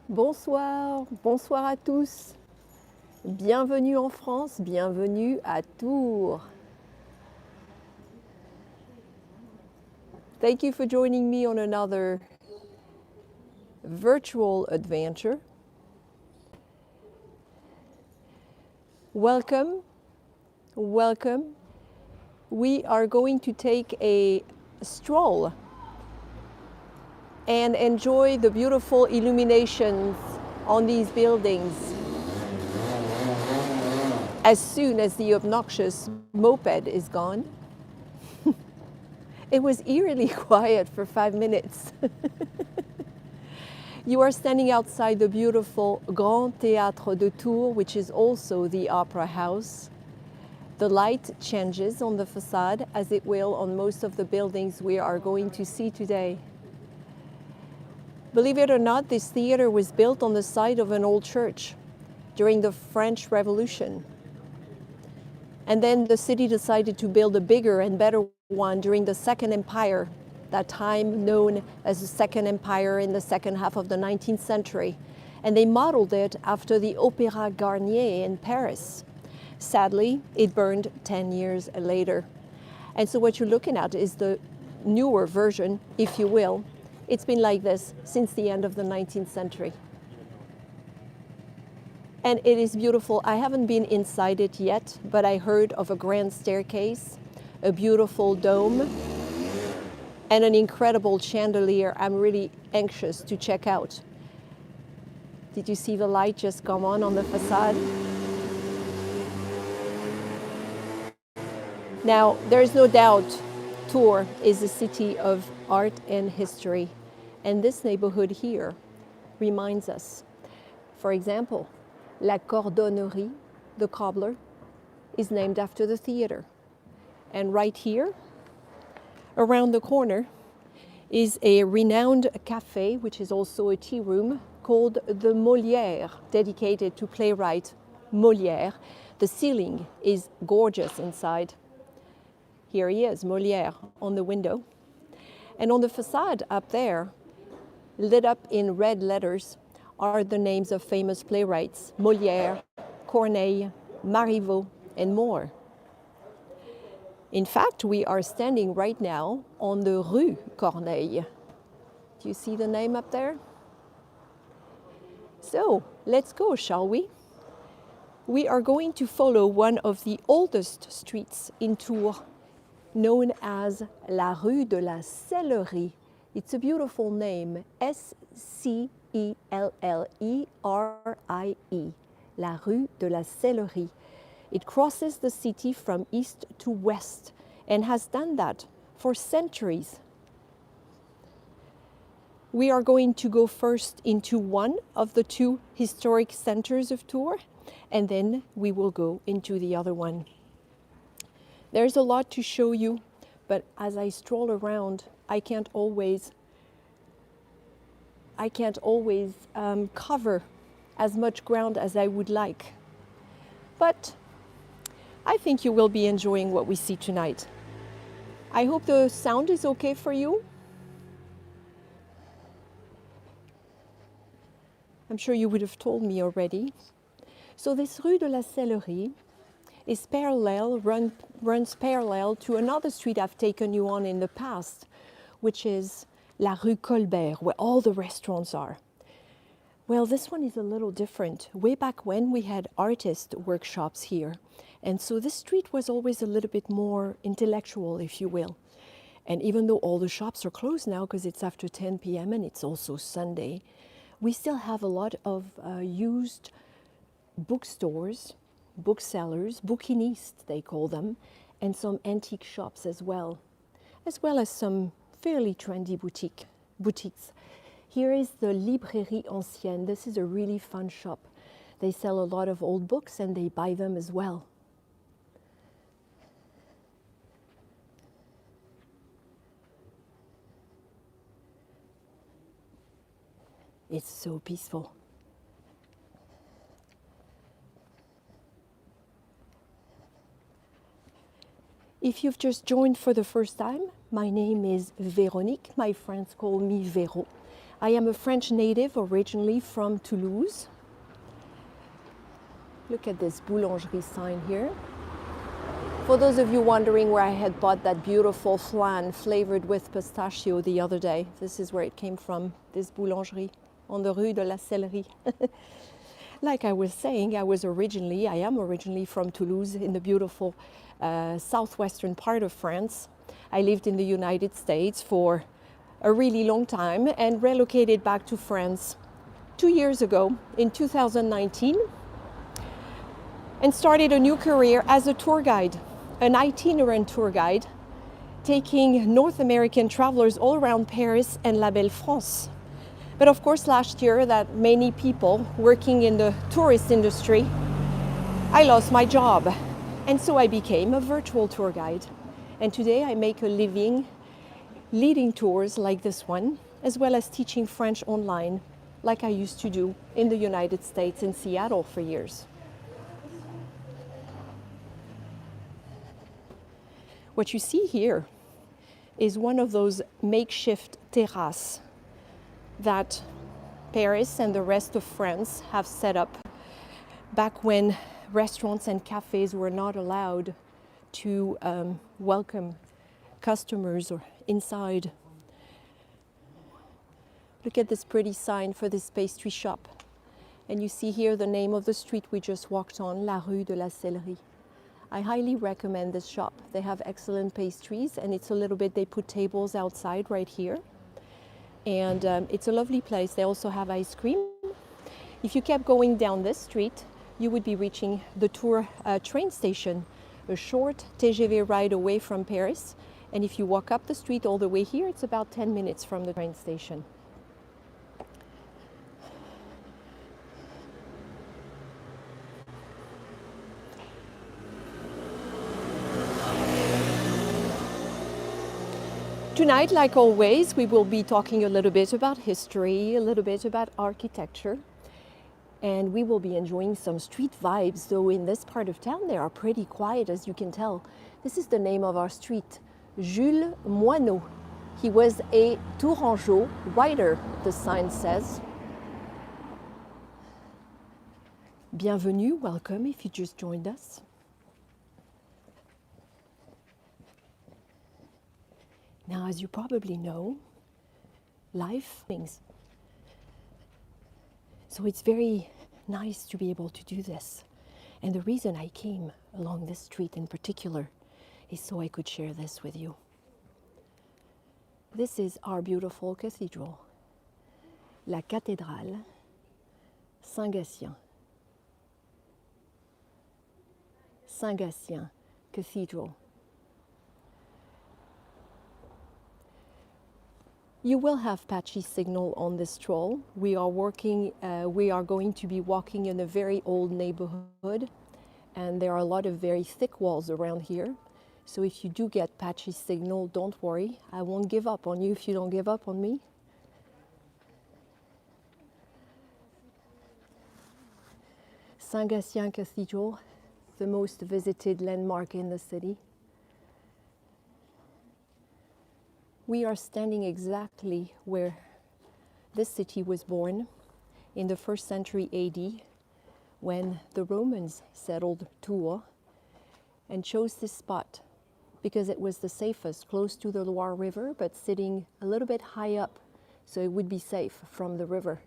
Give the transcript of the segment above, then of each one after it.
Bonsoir, bonsoir à tous. Bienvenue en France, bienvenue à Tours. Thank you for joining me on another virtual adventure. Welcome, welcome. We are going to take a stroll and enjoy the beautiful illuminations on these buildings as soon as the obnoxious moped is gone. It was eerily quiet for 5 minutes. You are standing outside the beautiful Grand Théâtre de Tour, which is also the opera house. The light changes on the facade, as it will on most of the buildings we are going to see today. Believe it or not, this theater was built on the site of an old church during the French Revolution. And then the city decided to build a bigger and better one during the Second Empire, that time known as the Second Empire in the second half of the 19th century. And they modeled it after the Opéra Garnier in Paris. Sadly, it burned 10 years later. And so what you're looking at is the newer version, if you will. It's been like this since the end of the 19th century. And it is beautiful. I haven't been inside it yet, but I heard of a grand staircase, a beautiful dome, and an incredible chandelier I'm really anxious to check out. Did you see the light just come on the facade? Now, there's no doubt Tours is a city of art and history, and this neighborhood here reminds us. For example, La Cordonnerie, the cobbler, is named after the theater. And right here, around the corner, is a renowned cafe, which is also a tea room, called the Moliere, dedicated to playwright Moliere. The ceiling is gorgeous inside. Here he is, Moliere, on the window. And on the facade up there, lit up in red letters, are the names of famous playwrights, Moliere, Corneille, Marivaux, and more. In fact, we are standing right now on the Rue Corneille. Do you see the name up there? So, let's go, shall we? We are going to follow one of the oldest streets in Tours, known as La Rue De La Celeri. It's a beautiful name, S-C-E-L-L-E-R-I-E, La Rue De La Celeri. It crosses the city from east to west and has done that for centuries. We are going to go first into one of the two historic centers of Tours, and then we will go into the other one. There's a lot to show you, but as I stroll around, I can't always cover as much ground as I would like. But I think you will be enjoying what we see tonight. I hope the sound is okay for you. I'm sure you would have told me already. So this Rue de la Celeri is runs parallel to another street I've taken you on in the past, which is La Rue Colbert, where all the restaurants are. Well, this one is a little different. Way back when, we had artist workshops here. And so this street was always a little bit more intellectual, if you will. And even though all the shops are closed now because it's after 10 p.m. and it's also Sunday, we still have a lot of used bookstores, booksellers, bouquinistes they call them, and some antique shops as well as some fairly trendy boutiques. Here is the Librerie Ancienne. This is a really fun shop. They sell a lot of old books and they buy them as well. It's so peaceful. If you've just joined for the first time, my name is Véronique. My friends call me Véro. I am a French native, originally from Toulouse. Look at this boulangerie sign here. For those of you wondering where I had bought that beautiful flan flavored with pistachio the other day, this is where it came from, this boulangerie on the Rue De La Celeri. Like I was saying, I am originally from Toulouse in the beautiful southwestern part of France. I lived in the United States for a really long time and relocated back to France 2 years ago in 2019 and started a new career as a tour guide, an itinerant tour guide, taking North American travelers all around Paris and La Belle France. But of course, last year, that many people working in the tourist industry, I lost my job. And so I became a virtual tour guide. And today I make a living leading tours like this one, as well as teaching French online, like I used to do in the United States in Seattle for years. What you see here is one of those makeshift terraces that Paris and the rest of France have set up back when restaurants and cafes were not allowed to welcome customers or inside. Look at this pretty sign for this pastry shop. And you see here the name of the street we just walked on, La Rue De La Celeri. I highly recommend this shop. They have excellent pastries, and it's a little bit, they put tables outside right here. And it's a lovely place. They also have ice cream. If you kept going down this street, you would be reaching the Tour train station, a short TGV ride away from Paris. And if you walk up the street all the way here, it's about 10 minutes from the train station. Tonight, like always, we will be talking a little bit about history, a little bit about architecture, and we will be enjoying some street vibes, though in this part of town they are pretty quiet, as you can tell. This is the name of our street, Jules Moineau. He was a Tourangeau writer, the sign says. Bienvenue, welcome if you just joined us. Now, as you probably know, life things. So it's very nice to be able to do this. And the reason I came along this street in particular is so I could share this with you. This is our beautiful cathedral, La Cathédrale Sangasian. Sangasian Cathedral. You will have patchy signal on this stroll. We are going to be walking in a very old neighborhood, and there are a lot of very thick walls around here. So if you do get patchy signal, don't worry. I won't give up on you if you don't give up on me. Sangasian Cathedral, the most visited landmark in the city. We are standing exactly where this city was born in the 1st century AD, when the Romans settled Tours and chose this spot because it was the safest, close to the Loire River, but sitting a little bit high up, so it would be safe from the river.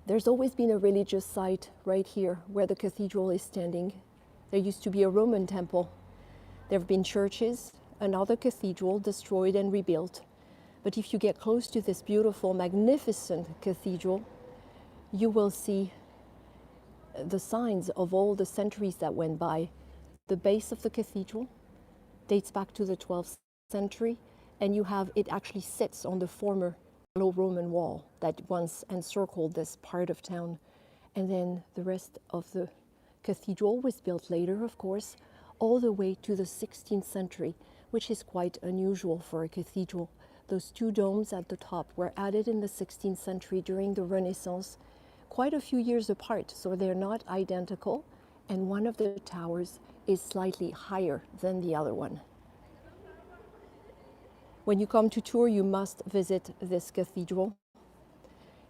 There's always been a religious site right here where the cathedral is standing. There used to be a Roman temple. There have been churches, another cathedral destroyed and rebuilt. But if you get close to this beautiful, magnificent cathedral, you will see the signs of all the centuries that went by. The base of the cathedral dates back to the 12th century, and it actually sits on the former Roman wall that once encircled this part of town. And then the rest of the cathedral was built later, of course, all the way to the 16th century, which is quite unusual for a cathedral. Those 2 domes at the top were added in the 16th century during the Renaissance, quite a few years apart, so they're not identical, and one of the towers is slightly higher than the other one. When you come to Tours, you must visit this cathedral.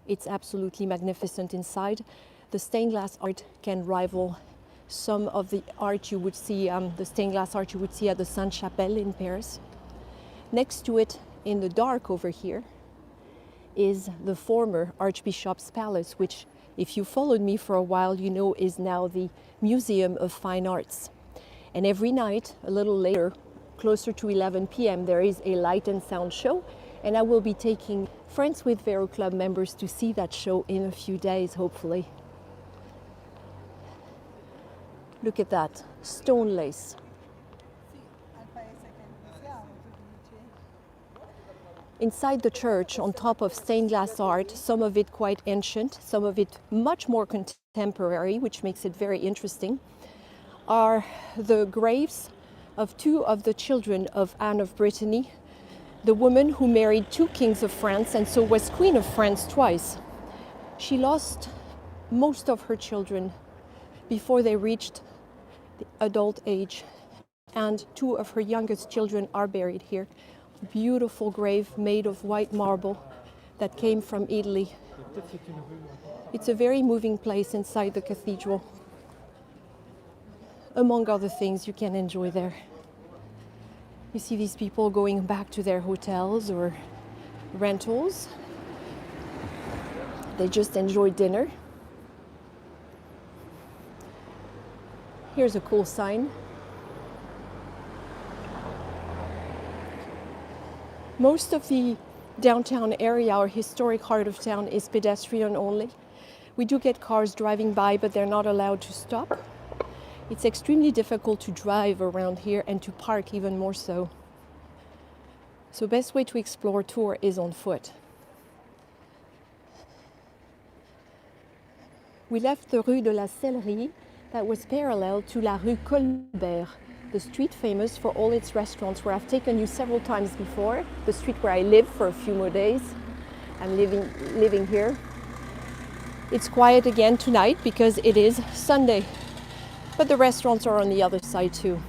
It's absolutely magnificent inside. The stained glass art can rival some of the art you would see, the stained glass art you would see at the Sainte-Chapelle in Paris. Next to it, in the dark over here, is the former Archbishop's Palace, which, if you followed me for a while, you know is now the Museum of Fine Arts. And every night, a little later, closer to 11 p.m., there is a light and sound show, and I will be taking Friends with Véro Club members to see that show in a few days, hopefully. Look at that, stone lace. Inside the church, on top of stained glass art, some of it quite ancient, some of it much more contemporary, which makes it very interesting, are the graves of two of the children of Anne of Brittany, the woman who married two kings of France and so was Queen of France twice. She lost most of her children before they reached the adult age, and two of her youngest children are buried here. Beautiful grave made of white marble that came from Italy. It's a very moving place inside the cathedral. Among other things you can enjoy there. You see these people going back to their hotels or rentals. They just enjoy dinner. Here's a cool sign. Most of the downtown area or historic heart of town is pedestrian only. We do get cars driving by, but they're not allowed to stop. It's extremely difficult to drive around here and to park even more so. So best way to explore Tours is on foot. We left the Rue De La Celeri that was parallel to la Rue Colbert, the street famous for all its restaurants, where I've taken you several times before, the street where I live for a few more days. I'm living here. It's quiet again tonight because it is Sunday, but the restaurants are on the other side too.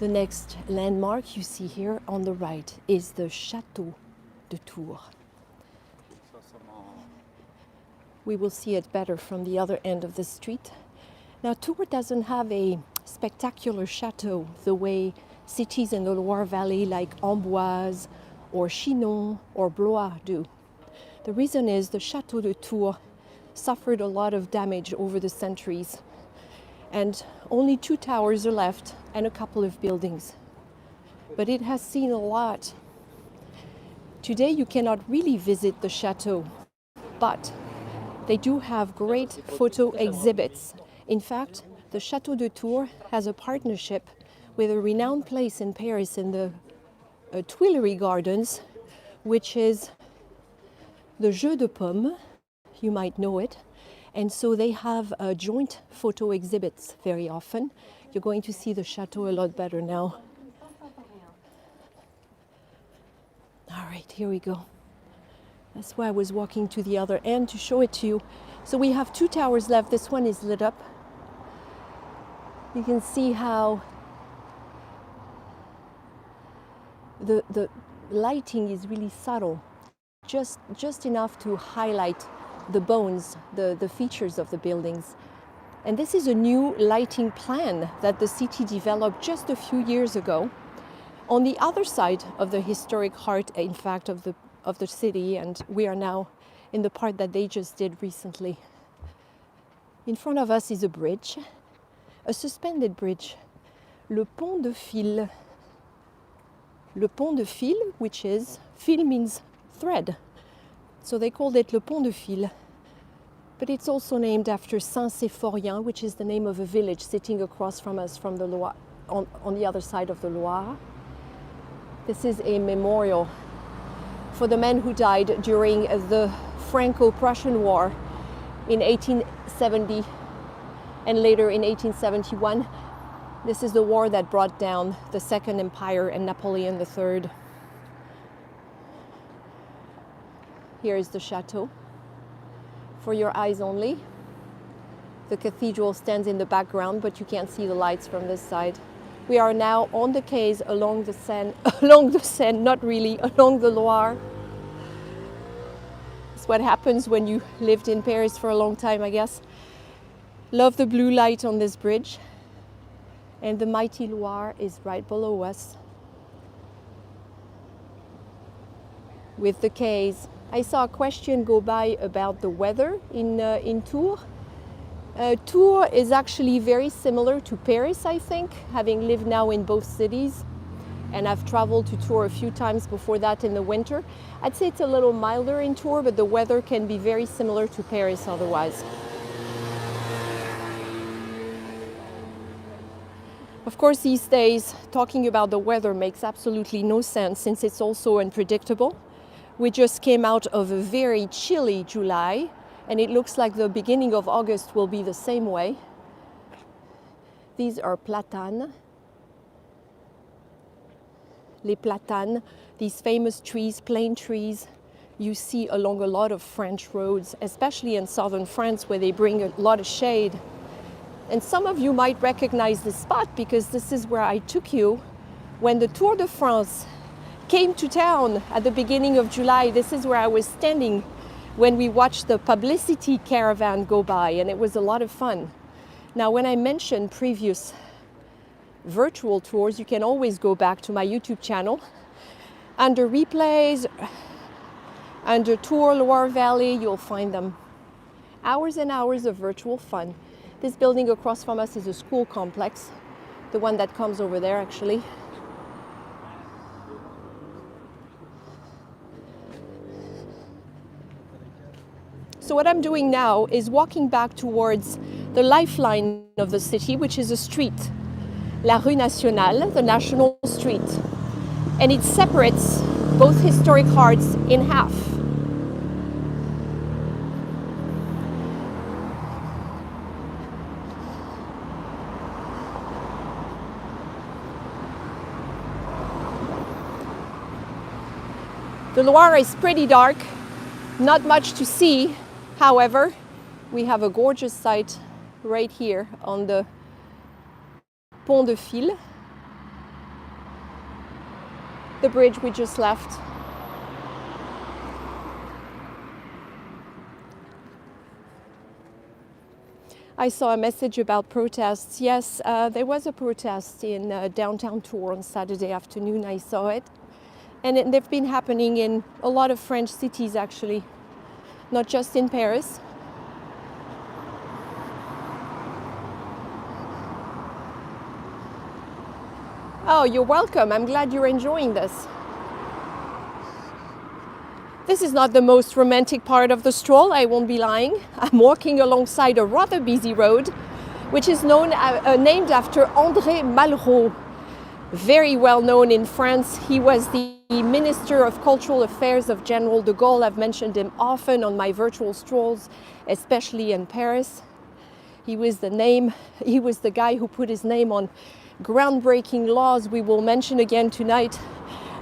The next landmark you see here on the right is the Chateau De Tour. We will see it better from the other end of the street. Now, Tours doesn't have a spectacular chateau the way cities in the Loire Valley like Amboise or Chinon or Blois do. The reason is the Chateau de Tour suffered a lot of damage over the centuries, and only 2 towers are left and a couple of buildings. But it has seen a lot. Today you cannot really visit the chateau, but they do have great photo exhibits. In fact, the Chateau de Tour has a partnership with a renowned place in Paris in the Tuileries Gardens, which is the Jeu de Paume. You might know it. And so they have joint photo exhibits very often. You're going to see the chateau a lot better now. All right, here we go. That's why I was walking to the other end to show it to you. So we have 2 towers left. This one is lit up. You can see how the lighting is really subtle, just enough to highlight the bones, the features of the buildings. And this is a new lighting plan that the city developed just a few years ago on the other side of the historic heart, in fact, of the city, and we are now in the part that they just did recently. In front of us is a bridge, a suspended bridge, le Pont de Fil. Le Pont de Fil, which is, fil means thread. So they called it le Pont de Fil. But it's also named after Saint-Symphorien, which is the name of a village sitting across from us from the Loire, on the other side of the Loire. This is a memorial for the men who died during the Franco-Prussian War in 1870 and later in 1871. This is the war that brought down the Second Empire and Napoleon III. Here is the chateau. For your eyes only. The cathedral stands in the background, but you can't see the lights from this side. We are now on the quays along the Seine, along the Seine, not really, along the Loire. It's what happens when you lived in Paris for a long time, I guess. Love the blue light on this bridge. And the mighty Loire is right below us with the quays. I saw a question go by about the weather in Tours. Tours is actually very similar to Paris, I think, having lived now in both cities. And I've traveled to Tours a few times before that in the winter. I'd say it's a little milder in Tours, but the weather can be very similar to Paris otherwise. Of course, these days, talking about the weather makes absolutely no sense since it's also unpredictable. We just came out of a very chilly July, and it looks like the beginning of August will be the same way. These are platanes. Les platanes, these famous trees, plane trees, you see along a lot of French roads, especially in southern France where they bring a lot of shade. And some of you might recognize this spot because this is where I took you when the Tour de France came to town at the beginning of July. This is where I was standing when we watched the publicity caravan go by, and it was a lot of fun. Now, when I mentioned previous virtual tours, you can always go back to my YouTube channel. Under replays, under Tour Loire Valley, you'll find them. Hours and hours of virtual fun. This building across from us is a school complex, the one that comes over there actually. So what I'm doing now is walking back towards the lifeline of the city, which is a street, La Rue Nationale, the National Street. And it separates both historic hearts in half. The Loire is pretty dark, not much to see. However, we have a gorgeous sight right here on the Pont de Fil, the bridge we just left. I saw a message about protests. Yes, there was a protest in downtown Tours on Saturday afternoon. I saw it. And they've been happening in a lot of French cities, actually, not just in Paris. Oh, you're welcome. I'm glad you're enjoying this. This is not the most romantic part of the stroll, I won't be lying. I'm walking alongside a rather busy road, which is named after André Malraux. Very well known in France. He was the Minister of Cultural Affairs of General de Gaulle. I've mentioned him often on my virtual strolls, especially in Paris. He was the guy who put his name on groundbreaking laws we will mention again tonight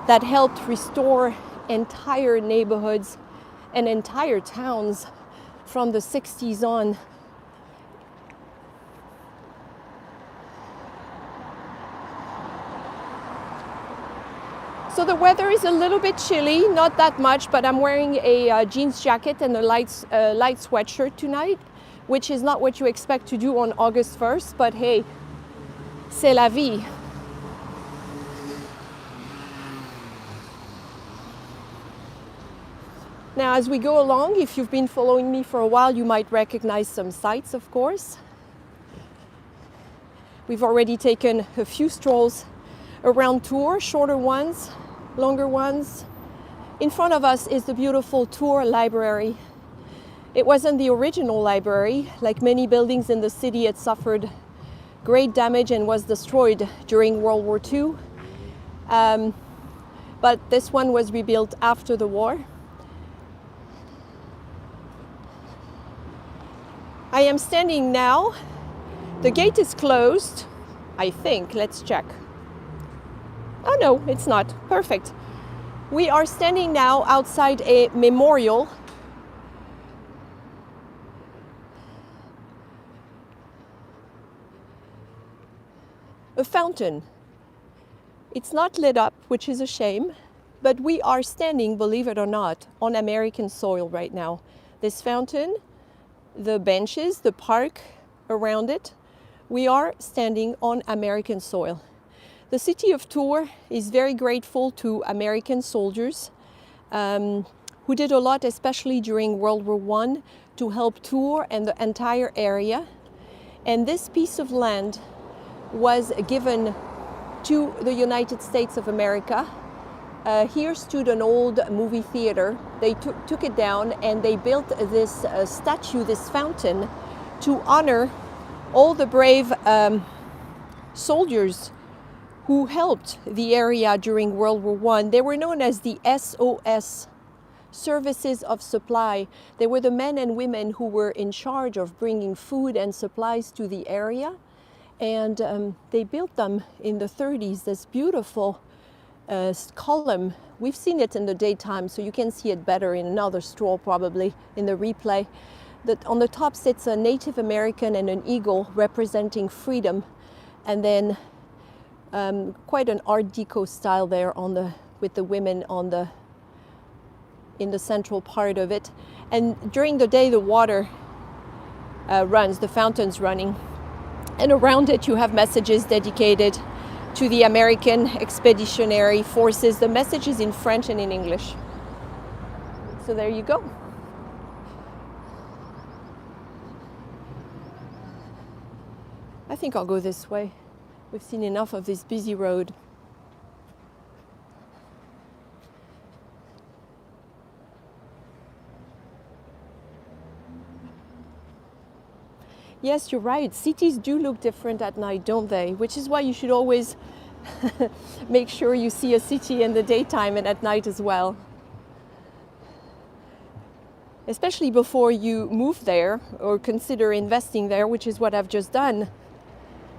that helped restore entire neighborhoods and entire towns from the 60s on. So the weather is a little bit chilly, not that much, but I'm wearing a jeans jacket and a light sweatshirt tonight, which is not what you expect to do on August 1st, but hey, c'est la vie. Now, as we go along, if you've been following me for a while, you might recognize some sights, of course. We've already taken a few strolls around Tours, shorter ones, longer ones. In front of us is the beautiful Tours Library. It wasn't the original library. Like many buildings in the city, it suffered great damage and was destroyed during World War II. But this one was rebuilt after the war. I am standing now. The gate is closed, I think. Let's check. Oh no, it's not. Perfect. We are standing now outside a memorial. a fountain. It's not lit up, which is a shame, but we are standing, believe it or not, on American soil right now. This fountain, the benches, the park around it, we are standing on American soil. The city of Tours is very grateful to American soldiers who did a lot, especially during World War I, to help Tours and the entire area. And this piece of land was given to the United States of America. Here stood an old movie theater. They took it down and they built this statue, this fountain, to honor all the brave soldiers who helped the area during World War I. They were known as the SOS, Services of Supply. They were the men and women who were in charge of bringing food and supplies to the area. And they built them in the 30s, this beautiful column. We've seen it in the daytime, so you can see it better in another stroll, probably in the replay. That on the top sits a Native American and an eagle representing freedom, and then quite an Art Deco style there with the women in the central part of it. And during the day, the water runs, the fountain's running, and around it you have messages dedicated to the American Expeditionary Forces. The message is in French and in English. So there you go. I think I'll go this way. We've seen enough of this busy road. Yes, you're right. Cities do look different at night, don't they? Which is why you should always make sure you see a city in the daytime and at night as well. Especially before you move there or consider investing there, which is what I've just done.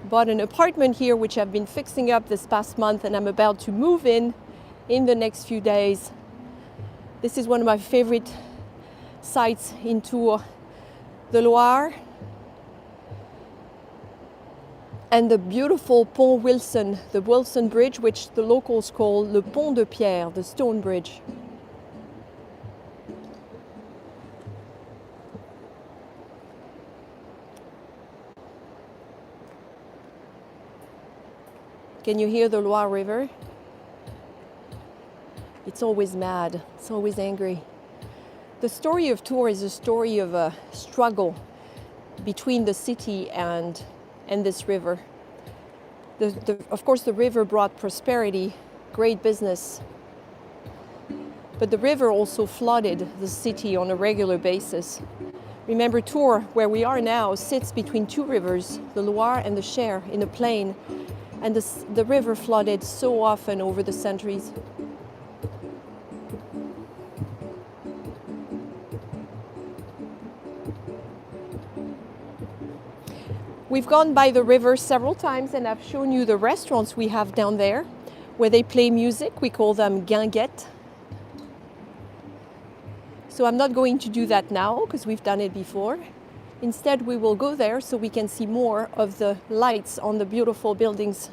Bought an apartment here, which I've been fixing up this past month, and I'm about to move in the next few days. This is one of my favorite sites in Tours, the Loire, and the beautiful Pont Wilson, the Wilson Bridge, which the locals call le Pont de Pierre, the stone bridge. Can you hear the Loire River? It's always mad, it's always angry. The story of Tours is a story of a struggle between the city and this river. Of course, the river brought prosperity, great business, but the river also flooded the city on a regular basis. Remember, Tours, where we are now, sits between two rivers, the Loire and the Cher, in a plain, and the river flooded so often over the centuries. We've gone by the river several times and I've shown you the restaurants we have down there where they play music. We call them guinguettes. So I'm not going to do that now because we've done it before. Instead, we will go there so we can see more of the lights on the beautiful buildings.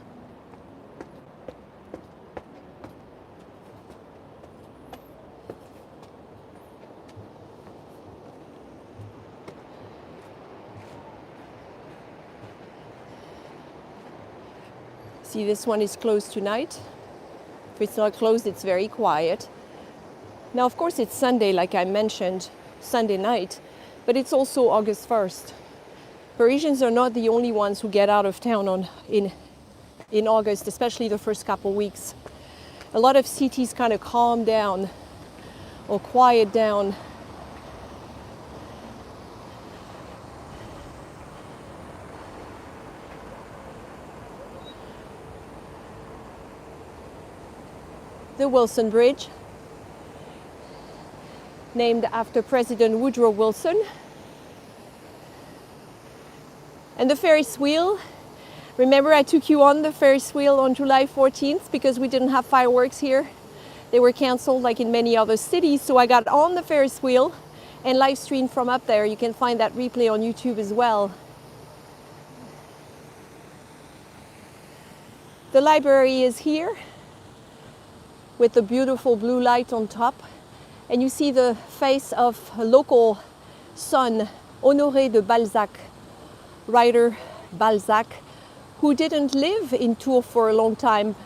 See, this one is closed tonight. If it's not closed, it's very quiet. Now, of course, it's Sunday, like I mentioned, Sunday night, but it's also August 1st. Parisians are not the only ones who get out of town in August, especially the first couple weeks. A lot of cities kind of calm down or quiet down. The Wilson Bridge, named after President Woodrow Wilson. And the Ferris Wheel. Remember, I took you on the Ferris Wheel on July 14th because we didn't have fireworks here. They were canceled like in many other cities. So I got on the Ferris Wheel and live streamed from up there. You can find that replay on YouTube as well. The library is here with the beautiful blue light on top. And you see the face of a local son, Honoré de Balzac, writer Balzac, who didn't live in Tours for a long time.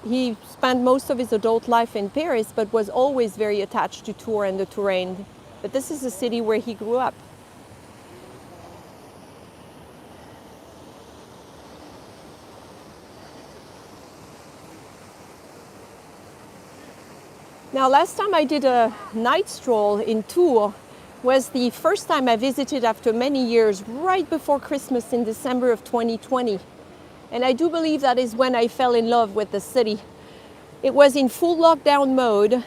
He spent most of his adult life in Paris, but was always very attached to Tours and the Touraine. But this is the city where he grew up. Now, last time I did a night stroll in Tours was the first time I visited after many years, right before Christmas in December of 2020. And I do believe that is when I fell in love with the city. It was in full lockdown mode,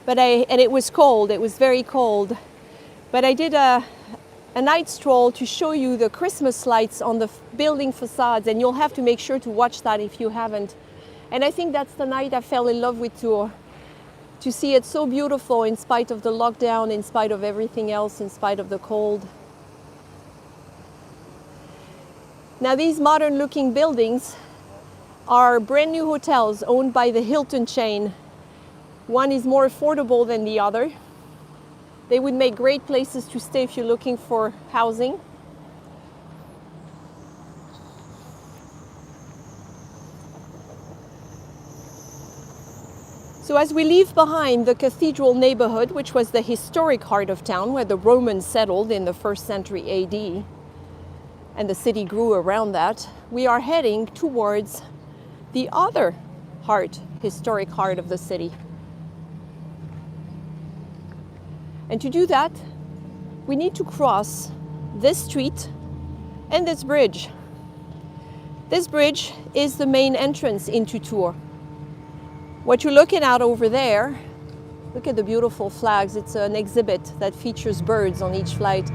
and it was cold, it was very cold. But I did a night stroll to show you the Christmas lights on the building facades, and you'll have to make sure to watch that if you haven't. And I think that's the night I fell in love with Tours. To see it so beautiful in spite of the lockdown, in spite of everything else, in spite of the cold. Now these modern looking buildings are brand new hotels owned by the Hilton chain. One is more affordable than the other. They would make great places to stay if you're looking for housing. So as we leave behind the cathedral neighborhood, which was the historic heart of town where the Romans settled in the 1st century AD, and the city grew around that, we are heading towards the other historic heart of the city. And to do that, we need to cross this street and this bridge. This bridge is the main entrance into Tours. What you're looking at over there, look at the beautiful flags. It's an exhibit that features birds on each flight.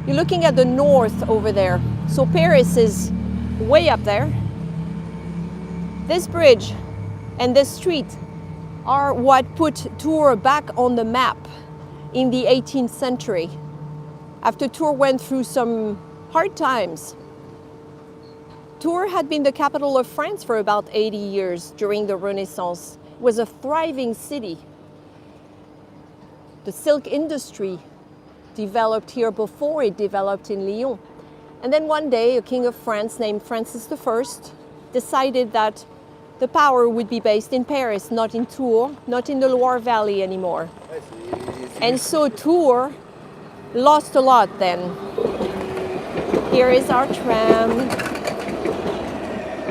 You're looking at the north over there. So Paris is way up there. This bridge and this street are what put Tours back on the map in the 18th century. After Tours went through some hard times. Tours had been the capital of France for about 80 years during the Renaissance. It was a thriving city. The silk industry developed here before it developed in Lyon. And then one day, a king of France named Francis I decided that the power would be based in Paris, not in Tours, not in the Loire Valley anymore. And so Tours lost a lot then. Here is our tram.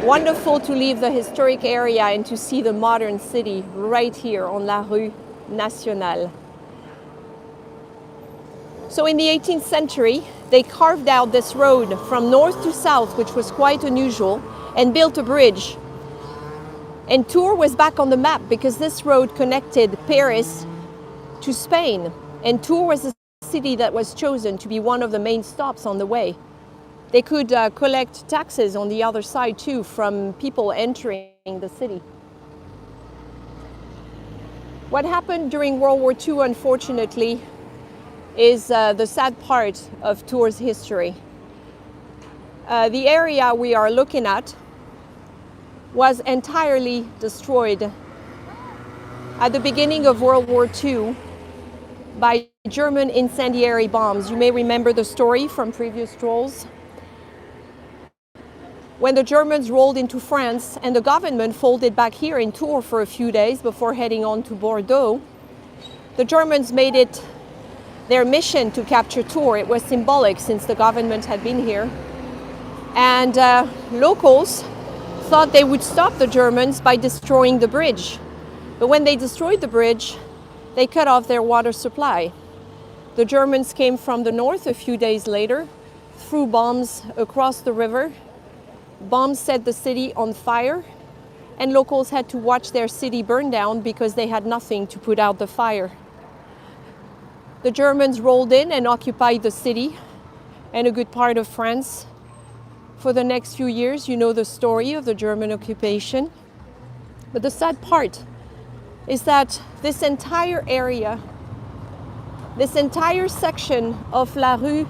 Wonderful to leave the historic area and to see the modern city right here on la Rue Nationale. So in the 18th century, they carved out this road from north to south, which was quite unusual, and built a bridge. And Tours was back on the map because this road connected Paris to Spain. And Tours was a city that was chosen to be one of the main stops on the way. They could collect taxes on the other side too from people entering the city. What happened during World War II, unfortunately, is the sad part of Tours' history. The area we are looking at was entirely destroyed at the beginning of World War II by German incendiary bombs. You may remember the story from previous strolls. When the Germans rolled into France and the government folded back here in Tours for a few days before heading on to Bordeaux, the Germans made it their mission to capture Tours. It was symbolic since the government had been here. And locals thought they would stop the Germans by destroying the bridge. But when they destroyed the bridge, they cut off their water supply. The Germans came from the north a few days later, threw bombs across the river. Bombs set the city on fire, and locals had to watch their city burn down because they had nothing to put out the fire. The Germans rolled in and occupied the city and a good part of France. For the next few years, you know the story of the German occupation. But the sad part is that this entire area, this entire section of la Rue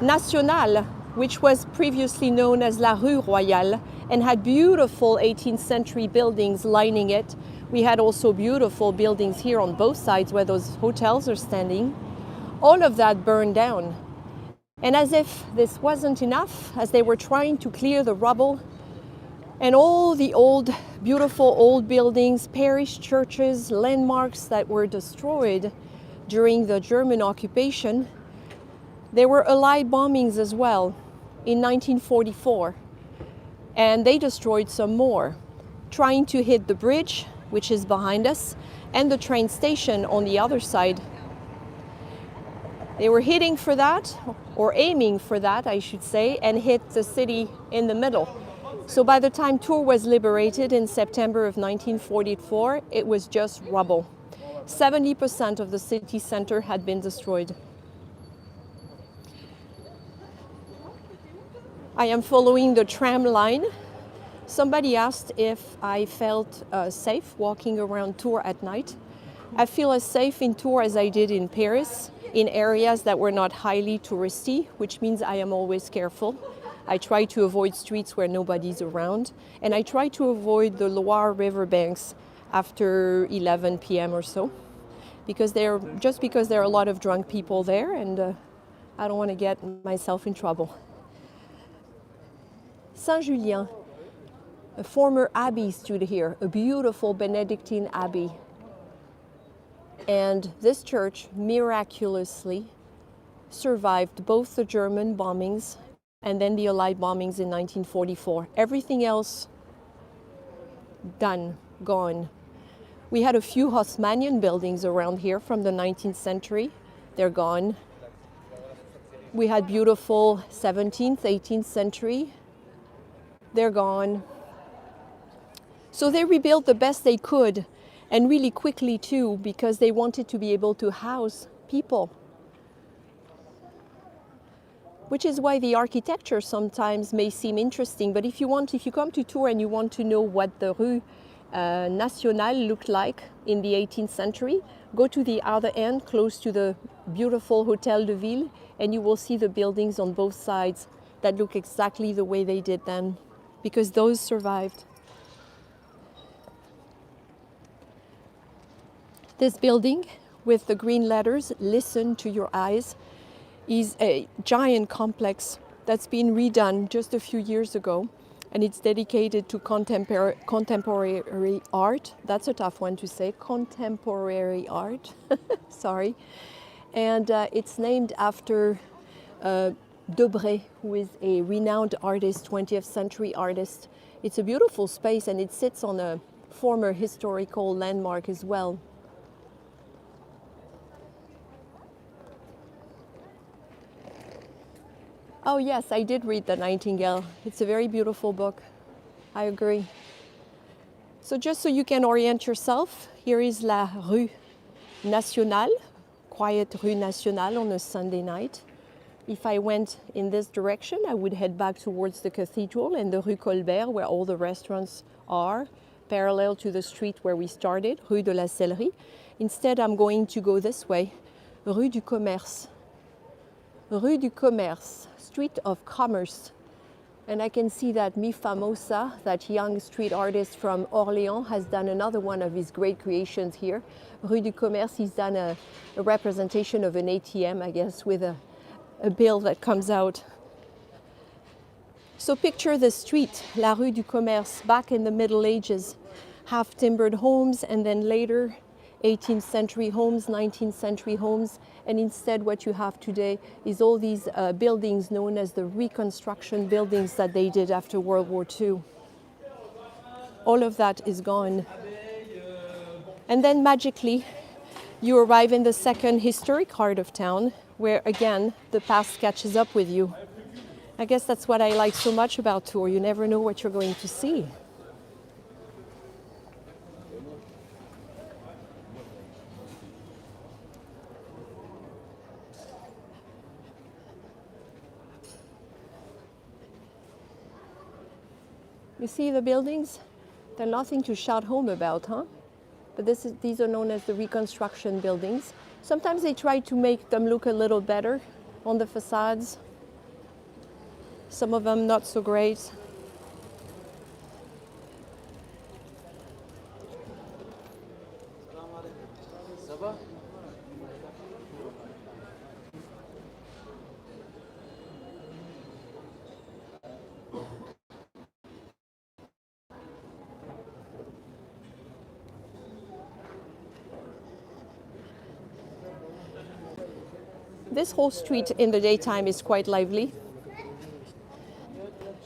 Nationale, which was previously known as la Rue Royale and had beautiful 18th century buildings lining it. We had also beautiful buildings here on both sides where those hotels are standing. All of that burned down. And as if this wasn't enough, as they were trying to clear the rubble and all the old, beautiful old buildings, parish churches, landmarks that were destroyed during the German occupation, there were Allied bombings as well in 1944. And they destroyed some more, trying to hit the bridge, which is behind us, and the train station on the other side. They were hitting for that, or aiming for that, I should say, and hit the city in the middle. So by the time Tours was liberated in September of 1944, it was just rubble. 70% of the city center had been destroyed. I am following the tram line. Somebody asked if I felt safe walking around Tours at night. I feel as safe in Tours as I did in Paris, in areas that were not highly touristy, which means I am always careful. I try to avoid streets where nobody's around, and I try to avoid the Loire riverbanks after 11 p.m. or so, because there are a lot of drunk people there, and I don't want to get myself in trouble. Saint-Julian, a former abbey, stood here, a beautiful Benedictine abbey. And this church miraculously survived both the German bombings and then the Allied bombings in 1944. Everything else done, gone. We had a few Haussmannian buildings around here from the 19th century. They're gone. We had beautiful 17th, 18th century. They're gone. So they rebuilt the best they could, and really quickly too, because they wanted to be able to house people. Which is why the architecture sometimes may seem interesting, but if you come to Tours and you want to know what the Rue Nationale looked like in the 18th century, go to the other end, close to the beautiful Hôtel de Ville, and you will see the buildings on both sides that look exactly the way they did then, because those survived. This building with the green letters, "Listen to your eyes," is a giant complex that's been redone just a few years ago, and it's dedicated to contemporary art. That's a tough one to say, contemporary art, sorry. And it's named after Debré, who is a renowned artist, 20th century artist. It's a beautiful space, and it sits on a former historical landmark as well. Oh yes, I did read The Nightingale. It's a very beautiful book. I agree. So just so you can orient yourself, here is La Rue Nationale, quiet Rue Nationale on a Sunday night. If I went in this direction, I would head back towards the cathedral and the Rue Colbert, where all the restaurants are, parallel to the street where we started, Rue De La Celeri. Instead, I'm going to go this way, Rue du Commerce. Rue du Commerce, Street of Commerce. And I can see that Mi Famosa, that young street artist from Orléans, has done another one of his great creations here. Rue du Commerce, he's done a representation of an ATM, I guess, with a bill that comes out. So picture the street, La Rue du Commerce, back in the Middle Ages, half-timbered homes, and then later 18th century homes, 19th century homes, and instead what you have today is all these buildings known as the Reconstruction Buildings that they did after World War II. All of that is gone. And then magically, you arrive in the second historic heart of town, where again, the past catches up with you. I guess that's what I like so much about Tours. You never know what you're going to see. You see the buildings? They're nothing to shout home about, huh? But these are known as the Reconstruction Buildings. Sometimes they try to make them look a little better on the facades. Some of them not so great. This whole street in the daytime is quite lively,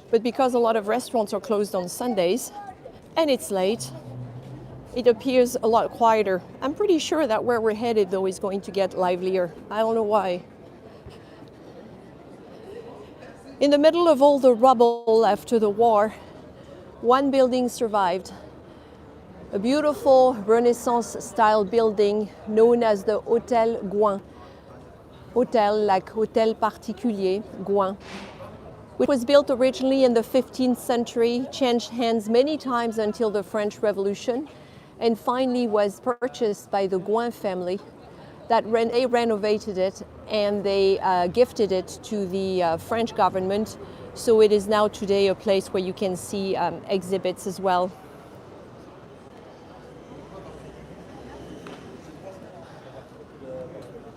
but because a lot of restaurants are closed on Sundays and it's late, it appears a lot quieter. I'm pretty sure that where we're headed though is going to get livelier. I don't know why. In the middle of all the rubble after the war, one building survived. A beautiful Renaissance-style building known as the Hôtel Gouin. Hôtel, like Hôtel Particulier, Gouin, which was built originally in the 15th century, changed hands many times until the French Revolution, and finally was purchased by the Gouin family. They renovated it and they gifted it to the French government. So it is now today a place where you can see exhibits as well.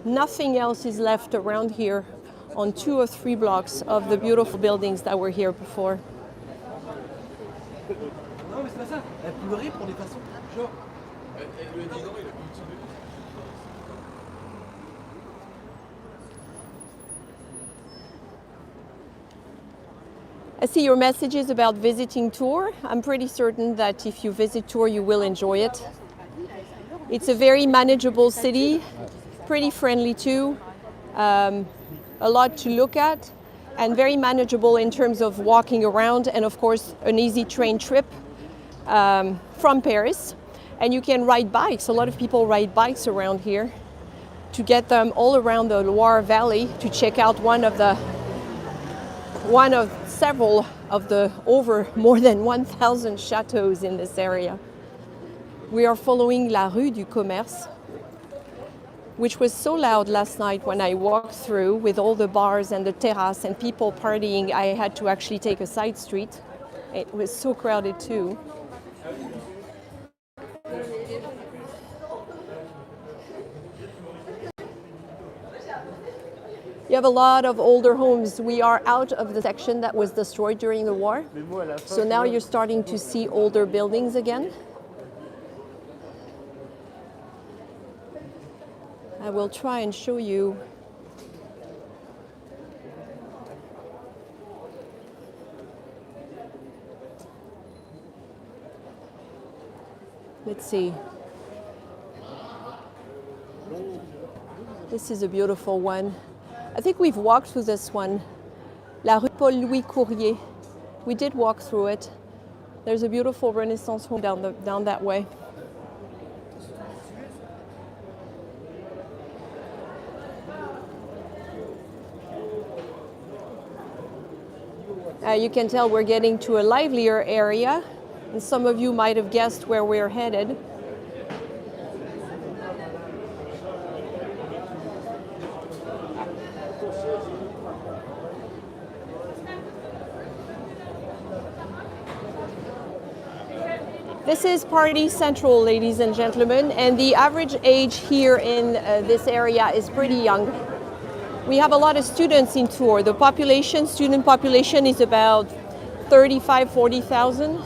Nothing else is left around here on 2 or 3 blocks of the beautiful buildings that were here before. I see your messages about visiting Tours. I'm pretty certain that if you visit Tours, you will enjoy it. It's a very manageable city, pretty friendly too, a lot to look at, and very manageable in terms of walking around, and of course an easy train trip from Paris. And you can ride bikes. A lot of people ride bikes around here to get them all around the Loire Valley to check out one of several of the over more than 1,000 chateaux in this area. We are following la Rue du Commerce, which was so loud last night when I walked through with all the bars and the terrace and people partying. I had to actually take a side street. It was so crowded too. You have a lot of older homes. We are out of the section that was destroyed during the war. So now you're starting to see older buildings again. I will try and show you. Let's see. This is a beautiful one. I think we've walked through this one. La Rue Paul Louis Courrier. We did walk through it. There's a beautiful Renaissance home down that way. You can tell we're getting to a livelier area, and some of you might have guessed where we're headed. This is Party Central, ladies and gentlemen, and the average age here in this area is pretty young. We have a lot of students in Tours. The student population is about 35,000, 40,000.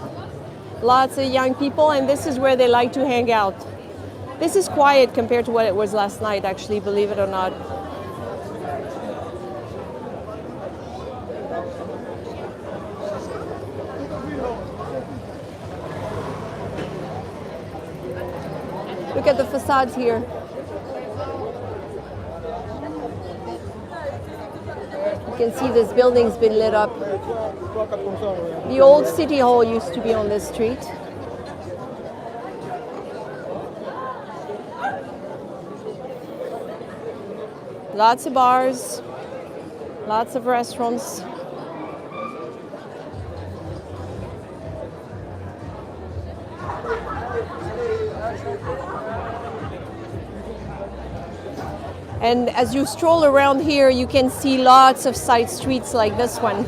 Lots of young people, and this is where they like to hang out. This is quiet compared to what it was last night, actually, believe it or not. Look at the facades here. You can see this building's been lit up. The old city hall used to be on this street. Lots of bars, lots of restaurants. And as you stroll around here, you can see lots of side streets like this one.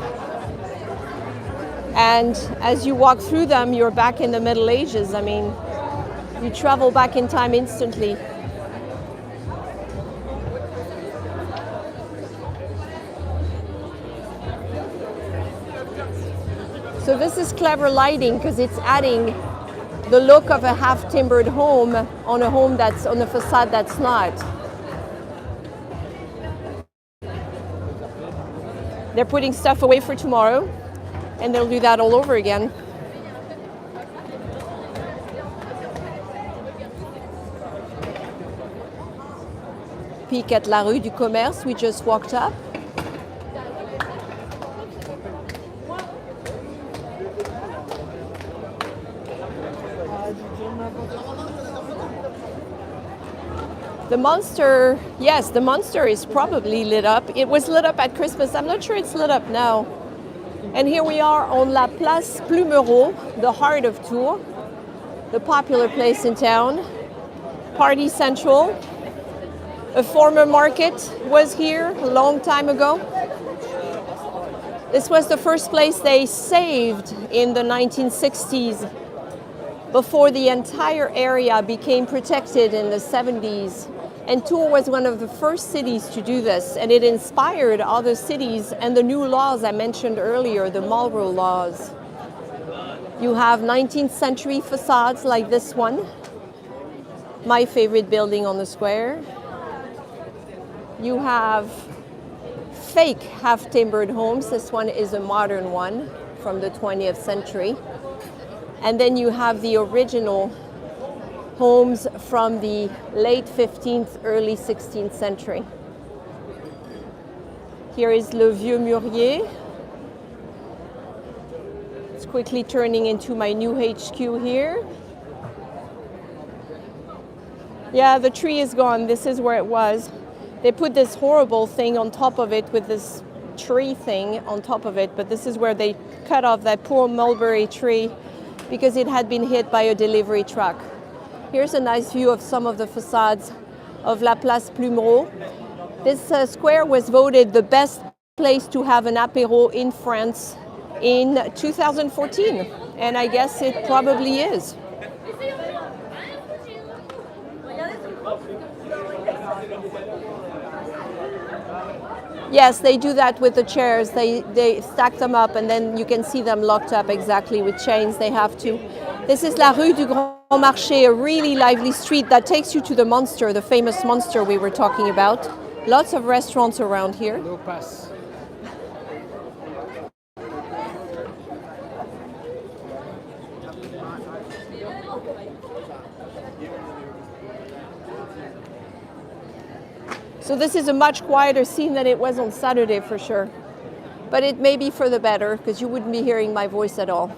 And as you walk through them, you're back in the Middle Ages. I mean, you travel back in time instantly. So this is clever lighting because it's adding the look of a half-timbered home on a home that's on a facade that's not. They're putting stuff away for tomorrow, and they'll do that all over again. Peek at la Rue du Commerce, we just walked up. The Monster, yes, the Monster is probably lit up. It was lit up at Christmas. I'm not sure it's lit up now. And here we are on la Place Plumerol, the heart of Tours, the popular place in town. Party Central. A former market was here a long time ago. This was the first place they saved in the 1960s before the entire area became protected in the 70s. And Tours was one of the first cities to do this, and it inspired other cities and the new laws I mentioned earlier, the Marlborough laws. You have 19th century facades like this one, my favorite building on the square. You have fake half-timbered homes. This one is a modern one from the 20th century. And then you have the original homes from the late 15th, early 16th century. Here is Le Vieux Murray. It's quickly turning into my new HQ here. Yeah, the tree is gone. This is where it was. They put this horrible thing on top of it with this tree thing on top of it, but this is where they cut off that poor mulberry tree because it had been hit by a delivery truck. Here's a nice view of some of the facades of la Place Plumerol. This square was voted the best place to have an apéro in France in 2014, and I guess it probably is. Yes, they do that with the chairs. They stack them up and then you can see them locked up exactly with chains. They have to. This is la Rue du Grand Marché, a really lively street that takes you to the Monster, the famous Monster we were talking about. Lots of restaurants around here. No pass. So this is a much quieter scene than it was on Saturday for sure. But it may be for the better because you wouldn't be hearing my voice at all.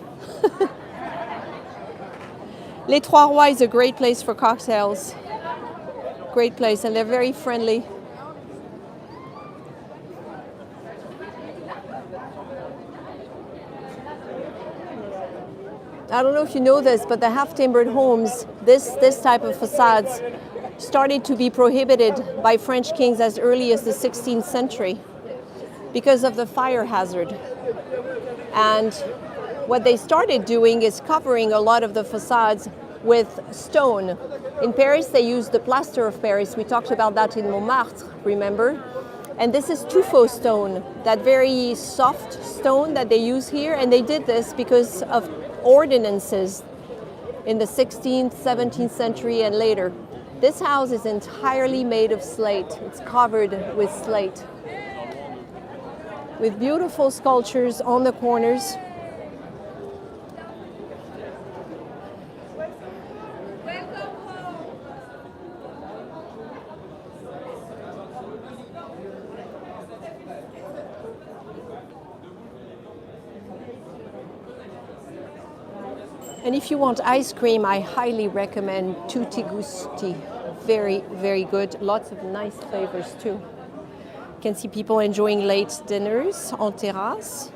Les Trois Rois is a great place for cocktails. Great place, and they're very friendly. I don't know if you know this, but the half-timbered homes, this type of facades, started to be prohibited by French kings as early as the 16th century because of the fire hazard. And what they started doing is covering a lot of the facades with stone. In Paris, they used the plaster of Paris. We talked about that in Montmartre, remember? And this is tuffeau stone, that very soft stone that they use here. And they did this because of ordinances in the 16th, 17th century and later. This house is entirely made of slate. It's covered with slate, with beautiful sculptures on the corners. And if you want ice cream, I highly recommend Tutti Gusti. Very, very good. Lots of nice flavors too. You can see people enjoying late dinners en terrasse.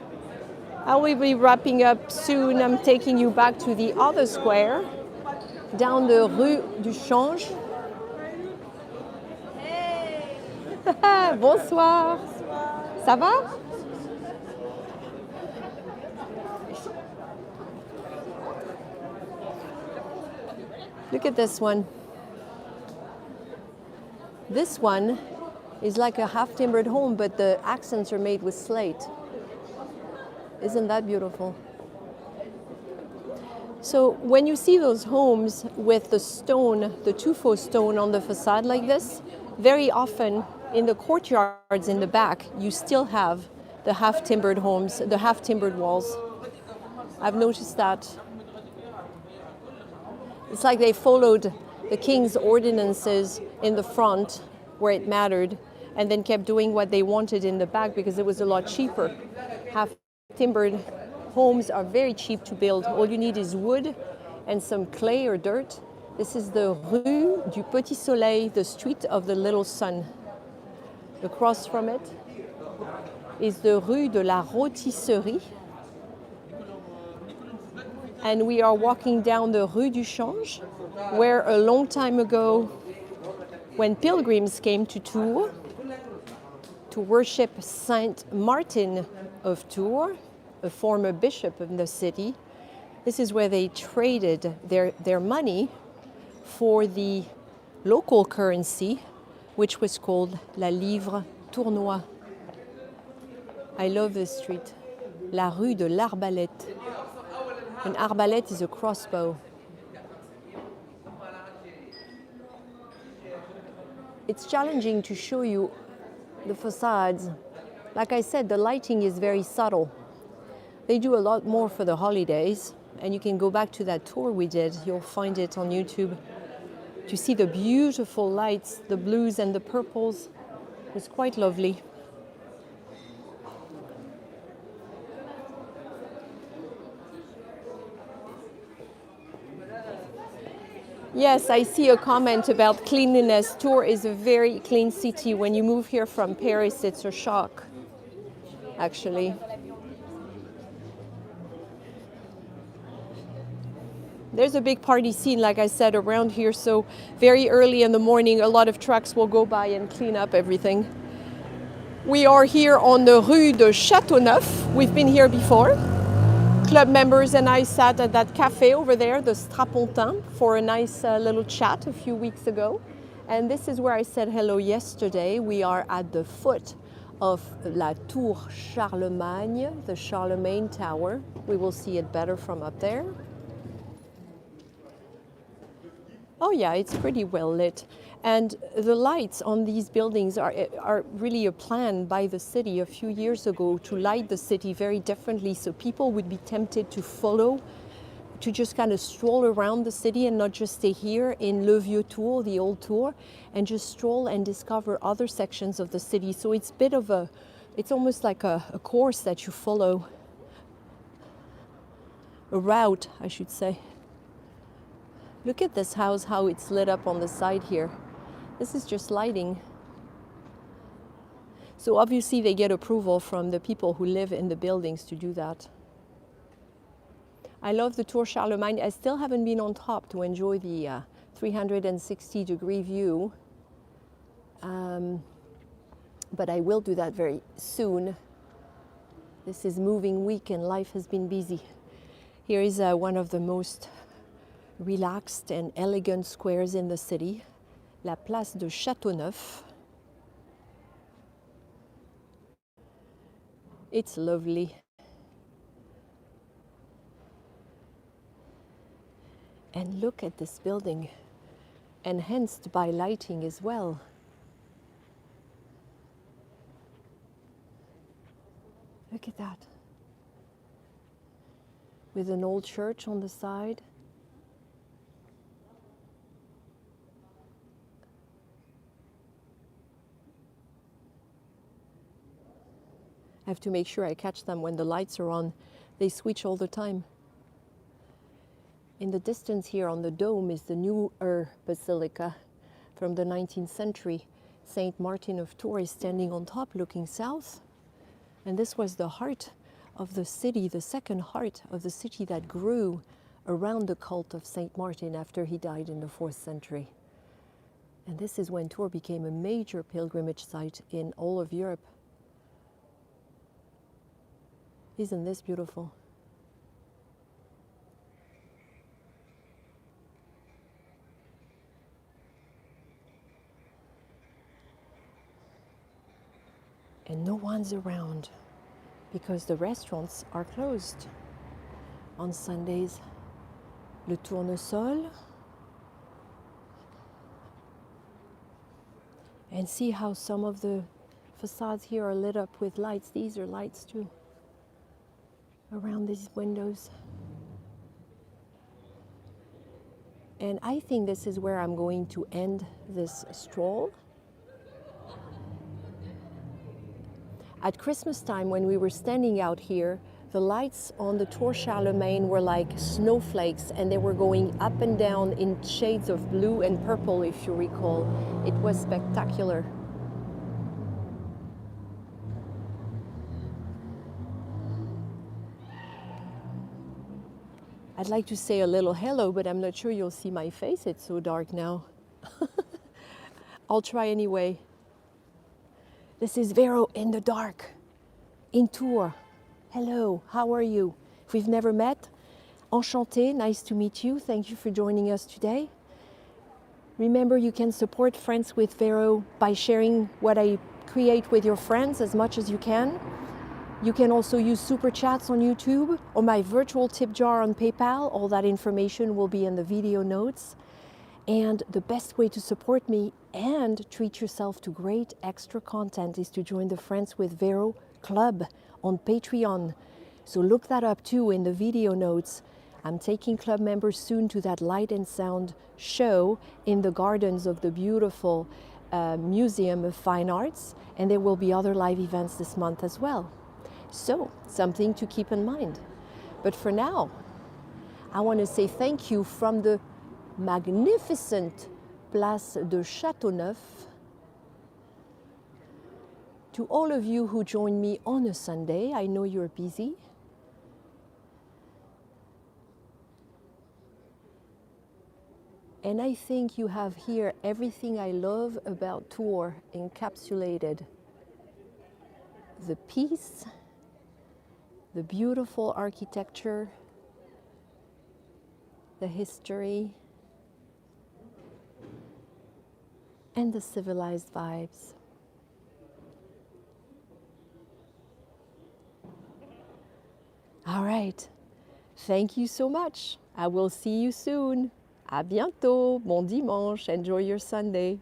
I will be wrapping up soon. I'm taking you back to the other square, down the Rue du Change. Hey. Bonsoir. Ça va? Look at this one. This one is like a half-timbered home, but the accents are made with slate. Isn't that beautiful? So when you see those homes with the stone, the tuffeau stone on the facade like this, very often in the courtyards in the back, you still have the half-timbered homes, the half-timbered walls. I've noticed that. It's like they followed the king's ordinances in the front where it mattered and then kept doing what they wanted in the back because it was a lot cheaper. Half-timbered homes are very cheap to build. All you need is wood and some clay or dirt. This is the Rue du Poti Soleil, the street of the little sun. Across from it is the Rue De La Rotisserie. And we are walking down the Rue du Change, where a long time ago, when pilgrims came to Tours to worship Saint Martin of Tours, a former bishop of the city, this is where they traded their money for the local currency, which was called la livre tournois. I love this street, la Rue de l'Arbalète. An arbalète is a crossbow. It's challenging to show you the facades. Like I said, the lighting is very subtle. They do a lot more for the holidays, and you can go back to that tour we did. You'll find it on YouTube. To see the beautiful lights, the blues and the purples. It's quite lovely. Yes, I see a comment about cleanliness. Tours is a very clean city. When you move here from Paris, it's a shock, actually. There's a big party scene, like I said, around here, so very early in the morning, a lot of trucks will go by and clean up everything. We are here on the Rue De Chateauneuf. We've been here before. Club members and I sat at that cafe over there, the Strapontin, for a nice little chat a few weeks ago. And this is where I said hello yesterday. We are at the foot of La Tour Charlemagne, the Charlemagne Tower. We will see it better from up there. Oh yeah, it's pretty well lit. And the lights on these buildings are really a plan by the city a few years ago to light the city very differently so people would be tempted to follow, to just kind of stroll around the city and not just stay here in Le Vieux Tour, the old tour, and just stroll and discover other sections of the city. So it's a bit of it's almost like a course that you follow, a route, I should say. Look at this house, how it's lit up on the side here. This is just lighting. So obviously they get approval from the people who live in the buildings to do that. I love the Tour Charlemagne. I still haven't been on top to enjoy the 360-degree view. But I will do that very soon. This is moving week and life has been busy. Here is one of the most relaxed and elegant squares in the city, la Place De Chateauneuf. It's lovely. And look at this building, enhanced by lighting as well. Look at that. With an old church on the side. I have to make sure I catch them when the lights are on. They switch all the time. In the distance here on the dome is the newer basilica from the 19th century. Saint Martin of Tours is standing on top looking south. And this was the heart of the city, the second heart of the city that grew around the cult of Saint Martin after he died in the 4th century. And this is when Tours became a major pilgrimage site in all of Europe. Isn't this beautiful? And no one's around because the restaurants are closed on Sundays. le tournesol. And see how some of the facades here are lit up with lights. These are lights too, around these windows. And I think this is where I'm going to end this stroll. At Christmas time, when we were standing out here, the lights on the Tour Charlemagne were like snowflakes, and they were going up and down in shades of blue and purple, if you recall. It was spectacular. I'd like to say a little hello, but I'm not sure you'll see my face. It's so dark now. I'll try anyway. This is Véro in the dark, in Tours. Hello, how are you? If we've never met, enchanté, nice to meet you. Thank you for joining us today. Remember, you can support Friends with Véro by sharing what I create with your friends as much as you can. You can also use super chats on YouTube or my virtual tip jar on PayPal. All that information will be in the video notes. And the best way to support me and treat yourself to great extra content is to join the Friends with Véro Club on Patreon. So look that up too in the video notes. I'm taking club members soon to that light and sound show in the gardens of the beautiful Museum of Fine Arts, and there will be other live events this month as well. So, something to keep in mind. But for now, I want to say thank you from the magnificent Place De Chateauneuf to all of you who joined me on a Sunday. I know you're busy. And I think you have here everything I love about Tours encapsulated. The peace, the beautiful architecture, the history, and the civilized vibes. All right, thank you so much. I will see you soon. À bientôt, bon dimanche, enjoy your Sunday.